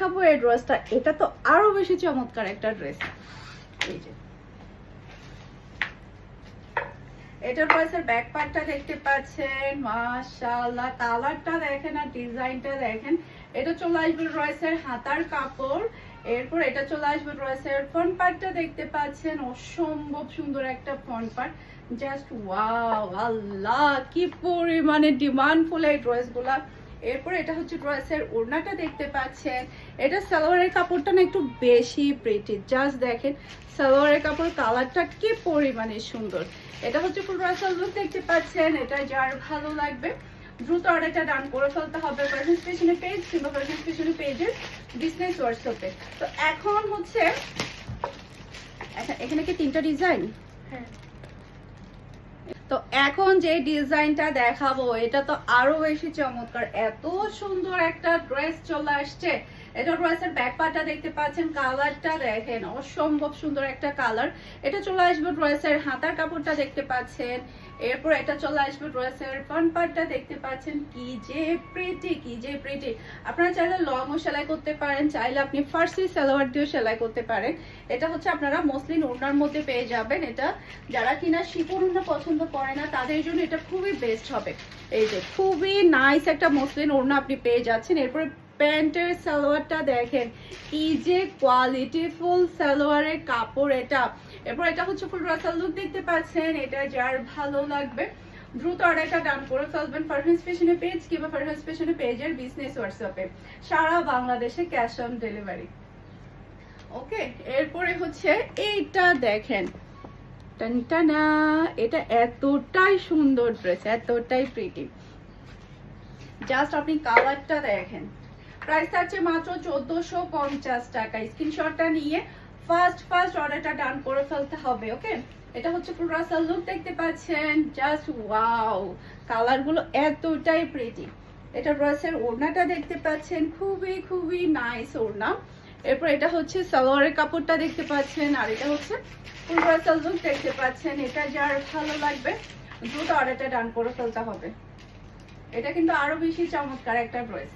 খাবো এই ড্রেসটা, এটা তো আরো বেশি চমৎকার একটা ড্রেস। এই যে এটার ড্রেসের ব্যাক পার্টটা দেখতে পাচ্ছেন, মাশাআল্লাহ কালারটা দেখেন আর ডিজাইনটা দেখেন। এটা চলে আসবে ড্রেসের হাতার কাপড়, এরপর এটা চলে আসবে ড্রেসের ফ্রন্ট পার্টটা দেখতে পাচ্ছেন, অসম্ভব সুন্দর একটা ফ্রন্ট পার্ট। জাস্ট ওয়াও, আল্লাহ কি পরিমাণে ডিমান্ডফুল এই ড্রেসগুলা। এরপর এটা হচ্ছে ড্রেসের ওড়নাটা দেখতে পাচ্ছেন। এটা সালোয়ারের কাপড়টা না একটু বেশি প্রিটি, জাস্ট দেখেন সালোয়ারের কাপড় কালারটা কি পরিমাণে সুন্দর। এটা হচ্ছে ফুল ড্রেসের লুক দেখতে পাচ্ছেন। এটা যার ভালো লাগবে দ্রুত অর্ডারটা ডান করে ফেলতে হবে পারফেক্ট ফ্যাশনের পেজ কিংবা পারফেক্ট ফ্যাশনের পেজের বিজনেস হোয়াটসঅ্যাপে। তো এখন হচ্ছে এখানে কি 3টা ডিজাইন? হ্যাঁ। তো এখন যে ডিজাইনটা দেখাবো এটা তো আরো বেশি চমৎকার, এত সুন্দর একটা ড্রেস চলে আসছে। এটা ড্রেসের ব্যাক পার্টটা দেখতে পাচ্ছেন, কালারটা দেখেন অসম্ভব সুন্দর একটা কালার। এটা চলে আসবে ড্রেসের হাতার কাপড়টা দেখতে পাচ্ছেন, এরপর এটা চলে আসবে ড্রেসের ফ্রন্ট পার্টটা দেখতে পাচ্ছেন। কি যে প্রিটি, কি যে প্রিটি। আপনারা চাইলে লংও সেলাই করতে পারেন, চাইলে আপনি ফার্সি সালোয়ার দিয়েও সেলাই করতে পারেন। এটা হচ্ছে আপনারা মসলিন ওড়নার মধ্যে পেয়ে যাবেন। এটা যারা কিনা শিফন ওড়না পছন্দ করে না তাদের জন্য এটা খুবই বেস্ট হবে। এই যে খুবই নাইস একটা মসলিন ওড়না আপনি পেয়ে যাচ্ছেন। এরপরে প্যান্টের সালোয়ারটা দেখেন, কি যে কোয়ালিটিফুল সালোয়ারের কাপড় এটা। এরপর এটা হচ্ছে ফুল ড্রেসের লুক দেখতে পাচ্ছেন। এটা যার ভালো লাগবে দ্রুত অর্ডারটা ডান করে ফেলবেন ফারহাস ফ্যাশনের পেজ কিংবা ফারহাস ফ্যাশনের পেজের বিজনেস হোয়াটসঅ্যাপে, সারা বাংলাদেশে ক্যাশ অন ডেলিভারি। ওকে, এরপরে হচ্ছে এইটা দেখেন, টানটানা, এটা এতটাই সুন্দর ড্রেস, এতটাই প্রিটি। জাস্ট আপনি কালারটা দেখেন। প্রাইস থাকছে মাত্র 1450 টাকা। স্ক্রিনশটটা নিয়ে ফার্স্ট অর্ডারটা ডান করে ফেলতে হবে। ওকে, এটা হচ্ছে ফুল ড্রেসের লুক দেখতে পাচ্ছেন। জাস্ট ওয়াও, কালারগুলো এতটাই প্রিটি। এটা ড্রেসের ওড়নাটা দেখতে পাচ্ছেন, খুবই খুবই নাইস ওড়না। এরপর এটা হচ্ছে সালোয়ারের কাপড়টা দেখতে পাচ্ছেন, আর এটা হচ্ছে ফুল ড্রেসের লুক দেখতে পাচ্ছেন। এটা যার ভালো লাগবে দ্রুত অর্ডারটা ডান করে ফেলতে হবে। এটা কিন্তু আরো বেশি চমৎকার একটা ড্রেস।